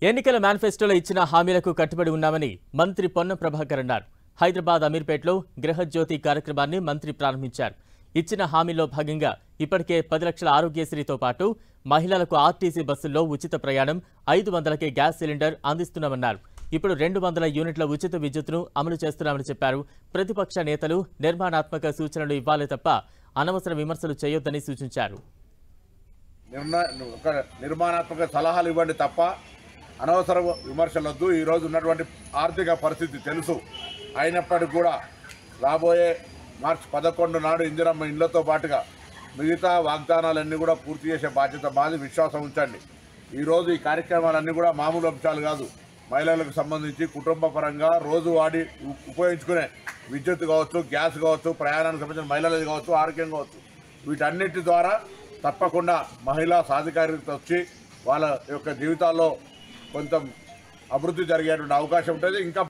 ఎన్నికల మేనిఫెస్టోలో ఇచ్చిన హామీలకు కట్టుబడి ఉన్నామని మంత్రి పొన్నం ప్రభాకర్ అన్నారు. హైదరాబాద్ అమీర్పేటలో గృహజ్యోతి కార్యక్రమాన్ని మంత్రి ప్రారంభించారు. ఇచ్చిన హామీలో భాగంగా ఇప్పటికే 10 లక్షల ఆరోగ్యశ్రీతో పాటు మహిళలకు ఆర్టీసీ బస్సుల్లో ఉచిత ప్రయాణం, 500కే గ్యాస్ సిలిండర్ అందిస్తున్నామన్నారు. ఇప్పుడు 200 యూనిట్ల ఉచిత విద్యుత్తును అమలు చేస్తున్నామని చెప్పారు. ప్రతిపక్ష నేతలు నిర్మాణాత్మక సూచనలు ఇవ్వాలే తప్ప అనవసర విమర్శలు చేయొద్దని సూచించారు. నిర్మాణాత్మక సలహాలు ఇవ్వండి తప్ప అనవసర విమర్శలొద్దు. ఈరోజు ఉన్నటువంటి ఆర్థిక పరిస్థితి తెలుసు. అయినప్పటికీ కూడా రాబోయే మార్చి 11 నాడు ఇందిరమ్మ ఇళ్లతో పాటుగా మిగతా వాగ్దానాలన్నీ కూడా పూర్తి చేసే బాధ్యత మాది. విశ్వాసం ఉంచండి. ఈరోజు ఈ కార్యక్రమాలన్నీ కూడా మామూలు అంశాలు కాదు. మహిళలకు సంబంధించి కుటుంబ పరంగా రోజు వాడి ఉపయోగించుకునే విద్యుత్ కావచ్చు, గ్యాస్ కావచ్చు, ప్రయాణానికి సంబంధించిన మహిళలది కావచ్చు, ఆరోగ్యం కావచ్చు, వీటన్నిటి ద్వారా తప్పకుండా మహిళా సాధికారికత వచ్చి వాళ్ళ యొక్క జీవితాల్లో కొంత అభివృద్ధి జరిగేటువంటి అవకాశం ఉంటుంది. ఇంకా